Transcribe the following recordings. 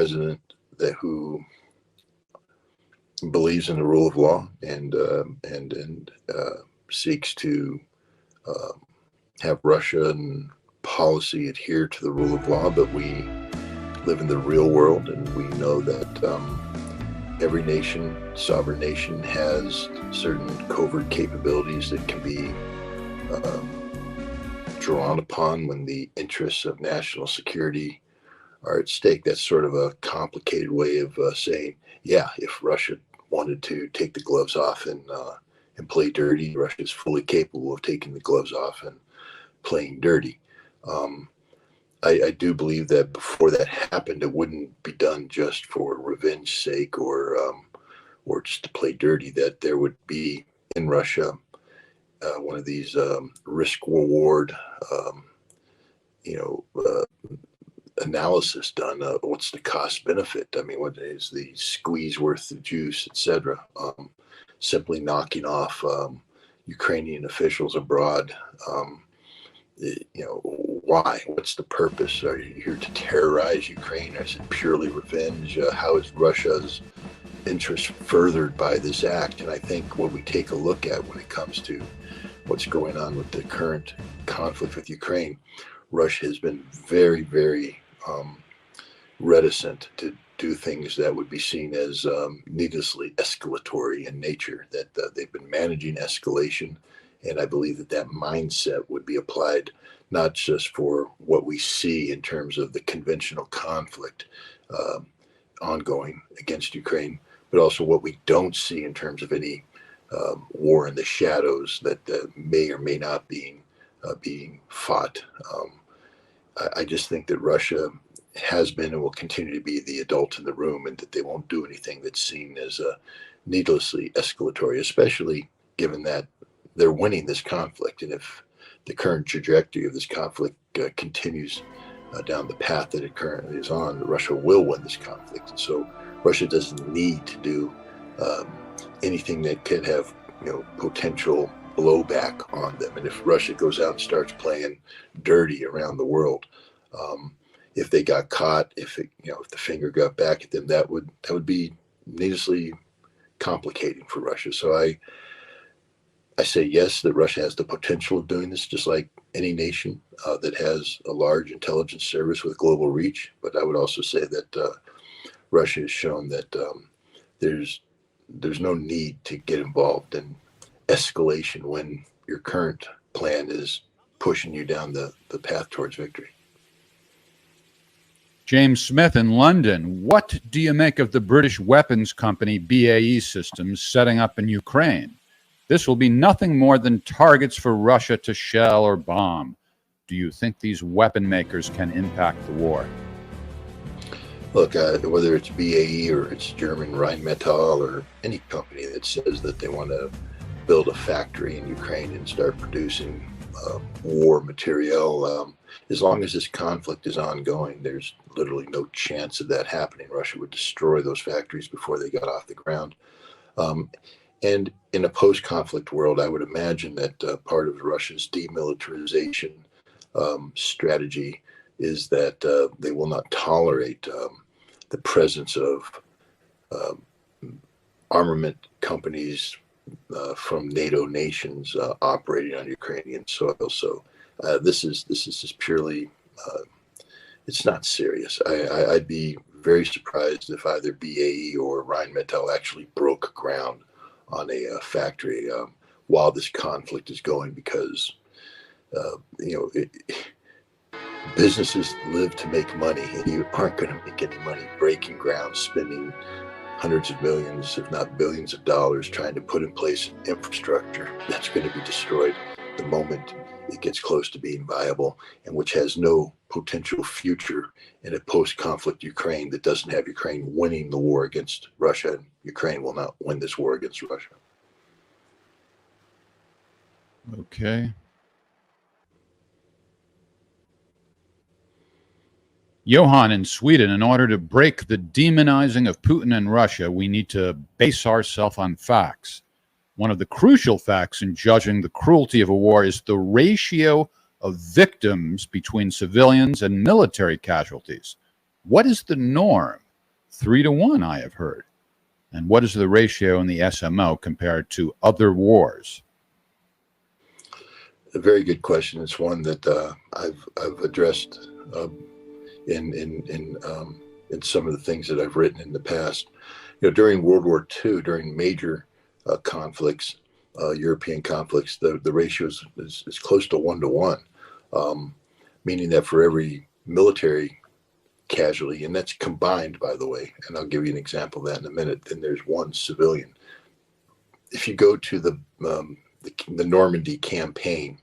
president who believes in the rule of law and seeks to have Russian policy adhere to the rule of law, but we live in the real world, and we know that every nation, sovereign nation, has certain covert capabilities that can be drawn upon when the interests of national security are at stake. That's sort of a complicated way of saying, yeah, if Russia wanted to take the gloves off and play dirty, Russia is fully capable of taking the gloves off and playing dirty. I do believe that before that happened, it wouldn't be done just for revenge sake or just to play dirty, that there would be in Russia one of these risk reward analysis done. What's the cost benefit? I mean, what is the squeeze worth the juice, etc. Simply knocking off Ukrainian officials abroad. Why? What's the purpose? Are you here to terrorize Ukraine? Is it purely revenge? How is Russia's interest furthered by this act? And I think when we take a look at when it comes to what's going on with the current conflict with Ukraine, Russia has been very, very reticent to do things that would be seen as needlessly escalatory in nature, that they've been managing escalation. And I believe that mindset would be applied not just for what we see in terms of the conventional conflict ongoing against Ukraine, but also what we don't see in terms of any war in the shadows that may or may not being fought. I just think that Russia has been and will continue to be the adult in the room, and that they won't do anything that's seen as needlessly escalatory, especially given that they're winning this conflict. And if the current trajectory of this conflict continues down the path that it currently is on, Russia will win this conflict. And so Russia doesn't need to do anything that could have potential blowback on them. And if Russia goes out and starts playing dirty around the world, if they got caught, if the finger got back at them, that would be needlessly complicating for Russia. So I say yes, that Russia has the potential of doing this, just like any nation that has a large intelligence service with global reach. But I would also say that Russia has shown that there's no need to get involved in escalation when your current plan is pushing you down the path towards victory. James Smith in London, what do you make of the British weapons company BAE Systems setting up in Ukraine? This will be nothing more than targets for Russia to shell or bomb. Do you think these weapon makers can impact the war? Look, whether it's BAE or it's German Rheinmetall or any company that says that they want to build a factory in Ukraine and start producing war material, as long as this conflict is ongoing, there's literally no chance of that happening. Russia would destroy those factories before they got off the ground. And in a post-conflict world, I would imagine that part of Russia's demilitarization strategy is that they will not tolerate the presence of armament companies from NATO nations operating on Ukrainian soil. So this is just purely, it's not serious. I'd be very surprised if either BAE or Rheinmetall actually broke ground on a factory while this conflict is going, because businesses live to make money, and you aren't going to make any money breaking ground, spending hundreds of millions, if not billions of dollars trying to put in place infrastructure that's going to be destroyed the moment it gets close to being viable, and which has no potential future in a post-conflict Ukraine that doesn't have Ukraine winning the war against Russia. And Ukraine will not win this war against Russia. Okay. Johan in Sweden, in order to break the demonizing of Putin and Russia, we need to base ourselves on facts. One of the crucial facts in judging the cruelty of a war is the ratio of victims between civilians and military casualties. What is the norm? 3-1, I have heard. And what is the ratio in the SMO compared to other wars? A very good question. It's one that I've addressed in some of the things that I've written in the past. During World War II, during major conflicts, European conflicts, the ratio is close to 1-1, meaning that for every military casualty, and that's combined, by the way, and I'll give you an example of that in a minute, then there's one civilian. If you go to the Normandy campaign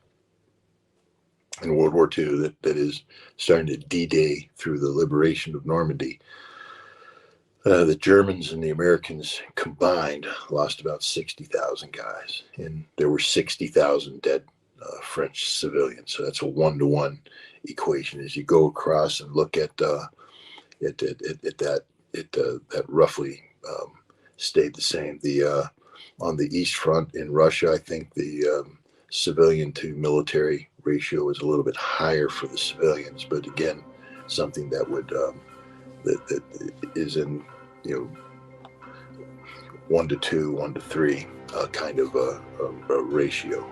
in World War II, that is starting at D-Day through the liberation of Normandy, the Germans and the Americans combined lost about 60,000 guys, and there were 60,000 dead French civilians. So that's a 1-to-1 equation. As you go across and look at that, that roughly stayed the same. On the East Front in Russia, I think the civilian to military ratio is a little bit higher for the civilians, but again, something that would that is in 1-to-2, 1-to-3 kind of a ratio.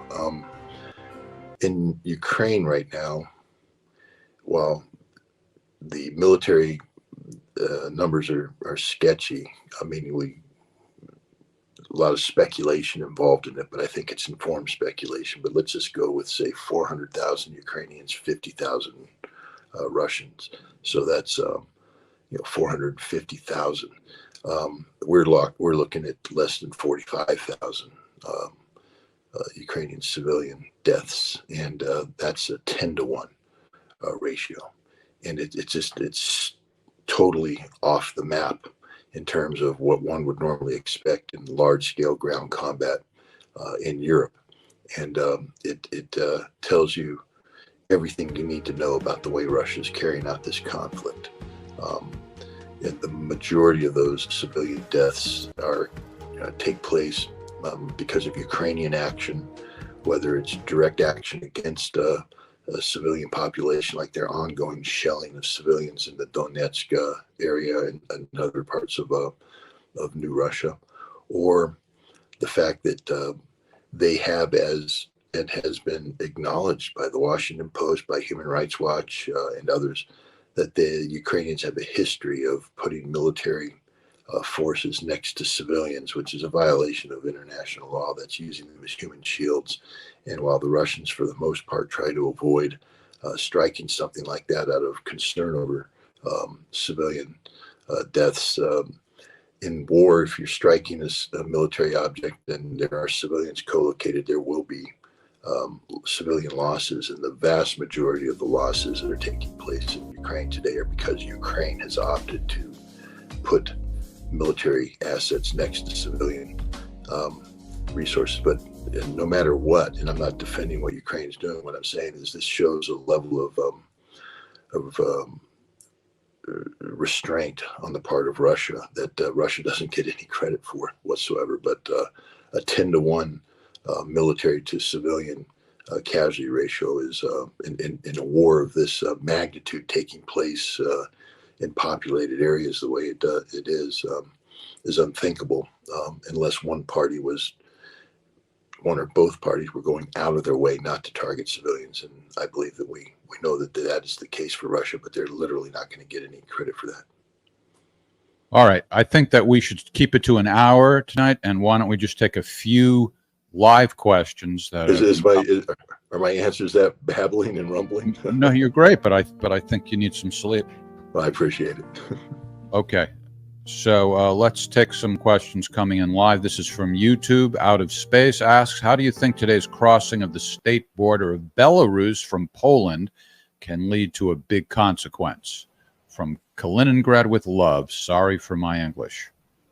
In Ukraine right now, while the military numbers are sketchy, I mean, a lot of speculation involved in it, but I think it's informed speculation. But let's just go with, say, 400,000 Ukrainians, 50,000 Russians. So that's 450,000. We're looking at less than 45,000 Ukrainian civilian deaths, and that's a 10-to-1 ratio, and it's totally off the map in terms of what one would normally expect in large-scale ground combat in Europe, and it tells you everything you need to know about the way Russia is carrying out this conflict. And the majority of those civilian deaths take place because of Ukrainian action, whether it's direct action against a civilian population, like their ongoing shelling of civilians in the Donetsk area and other parts of New Russia, or the fact that they have, as it has been acknowledged by the Washington Post, by Human Rights Watch, and others, that the Ukrainians have a history of putting military forces next to civilians, which is a violation of international law, that's using them as human shields. And while the Russians, for the most part, try to avoid striking something like that out of concern over civilian deaths, in war, if you're striking a military object and there are civilians co-located, there will be civilian losses, and the vast majority of the losses that are taking place in Ukraine today are because Ukraine has opted to put military assets next to civilian resources. But no matter what, and I'm not defending what Ukraine's doing, what I'm saying is this shows a level of restraint on the part of Russia that Russia doesn't get any credit for whatsoever. But a 10-to-1 military to civilian casualty ratio is in a war of this magnitude taking place in populated areas the way it is unthinkable, unless one or both parties were going out of their way not to target civilians. And I believe that we know that is the case for Russia, but they're literally not going to get any credit for that. All right. I think that we should keep it to an hour tonight, and why don't we just take a few live questions that are my answers that babbling and rumbling? No, you're great, but I think you need some sleep. Well, I appreciate it. Okay. So let's take some questions coming in live. This is from YouTube. Out of Space asks, how do you think today's crossing of the state border of Belarus from Poland can lead to a big consequence? From Kaliningrad with love. Sorry for my English.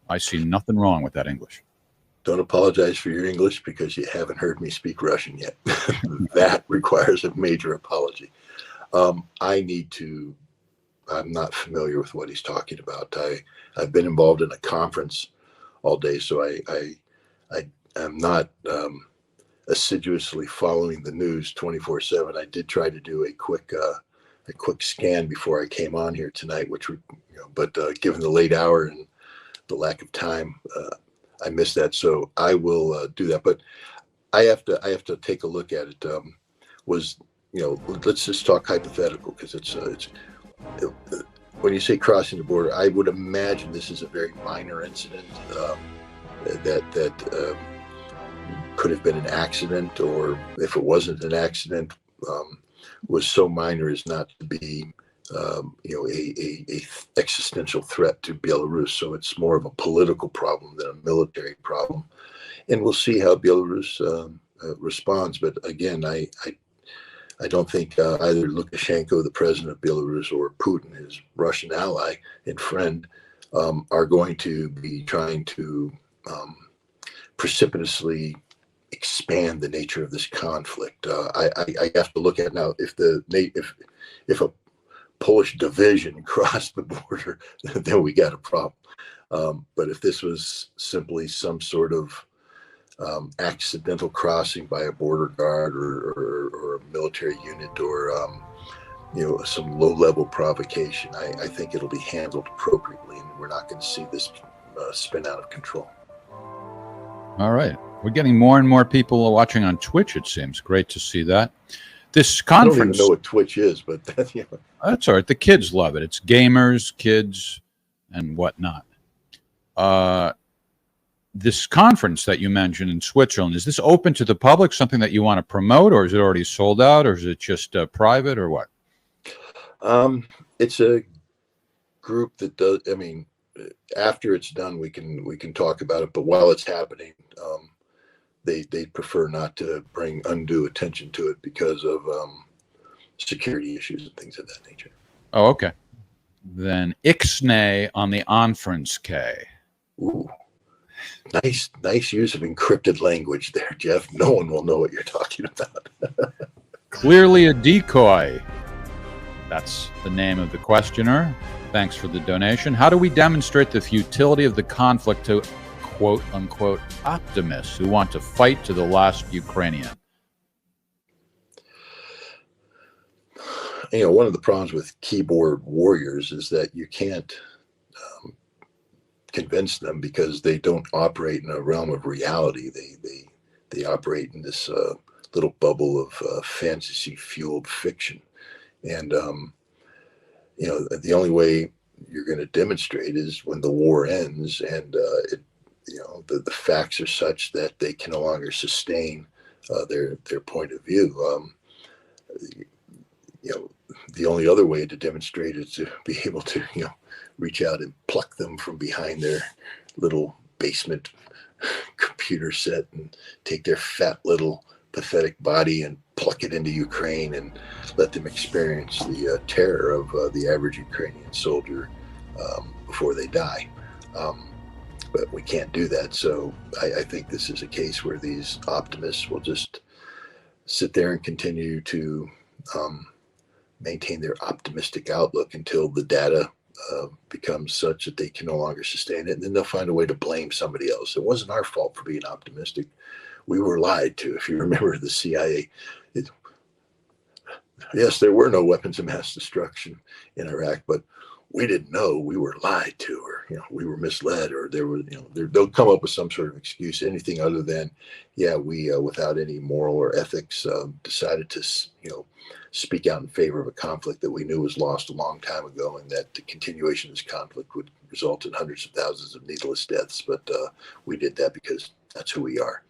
I see nothing wrong with that English. Don't apologize for your English because you haven't heard me speak Russian yet. That requires a major apology. I'm not familiar with what he's talking about. I've been involved in a conference all day, so I'm not assiduously following the news 24/7. I did try to do a quick a quick scan before I came on here tonight, which would, but given the late hour and the lack of time, I missed that. So I will do that. But I have to take a look at it. Let's just talk hypothetical, because it's when you say crossing the border, I would imagine this is a very minor incident that could have been an accident, or if it wasn't an accident, was so minor as not to be a existential threat to Belarus. So it's more of a political problem than a military problem, and we'll see how Belarus responds. But again, I don't think either Lukashenko, the president of Belarus, or Putin, his Russian ally and friend, are going to be trying to precipitously expand the nature of this conflict. I have to look at now, if a Polish division crossed the border, then we got a problem. But if this was simply some sort of accidental crossing by a border guard or a military unit, or some low-level provocation, I think it'll be handled appropriately, and we're not going to see this spin out of control. All right. We're getting more and more people watching on Twitch, it seems. Great to see that. This conference... I don't even know what Twitch is, but that's That's all right. The kids love it. It's gamers, kids, and whatnot. This conference that you mentioned in Switzerland, is this open to the public, something that you want to promote, or is it already sold out, or is it just private, or what? It's a group that does, after it's done, we can talk about it, but while it's happening, they prefer not to bring undue attention to it because of security issues and things of that nature. Oh, okay. Then Ixnay on the Conference K. Ooh, nice use of encrypted language there, Jeff. No one will know what you're talking about. Clearly a decoy. That's the name of the questioner. Thanks for the donation. How do we demonstrate the futility of the conflict to quote-unquote optimists who want to fight to the last Ukrainian? One of the problems with keyboard warriors is that you can't convince them, because they don't operate in a realm of reality. They operate in this little bubble of fantasy-fueled fiction. And, the only way you're going to demonstrate is when the war ends and the facts are such that they can no longer sustain their point of view. The only other way to demonstrate is to be able to, reach out and pluck them from behind their little basement computer set and take their fat little pathetic body and pluck it into Ukraine and let them experience the terror of the average Ukrainian soldier before they die. But we can't do that. So I think this is a case where these optimists will just sit there and continue to maintain their optimistic outlook until the data becomes such that they can no longer sustain it. And then they'll find a way to blame somebody else. It wasn't our fault for being optimistic. We were lied to. If you remember the CIA, yes, there were no weapons of mass destruction in Iraq, but we didn't know. We were lied to, or we were misled, or they'll come up with some sort of excuse, anything other than, we without any moral or ethics decided to speak out in favor of a conflict that we knew was lost a long time ago, and that the continuation of this conflict would result in hundreds of thousands of needless deaths. But we did that because that's who we are.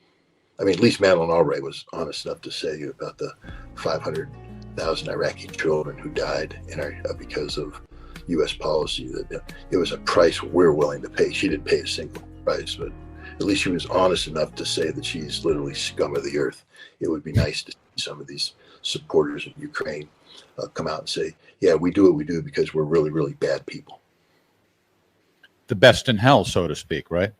At least Madeleine Albright was honest enough to say about the 500,000 Iraqi children who died because of U.S. policy, that it was a price we're willing to pay. She didn't pay a single price, but at least she was honest enough to say that she's literally scum of the earth. It would be nice to see some of these supporters of Ukraine come out and say, we do what we do because we're really, really bad people. The best in hell, so to speak, right?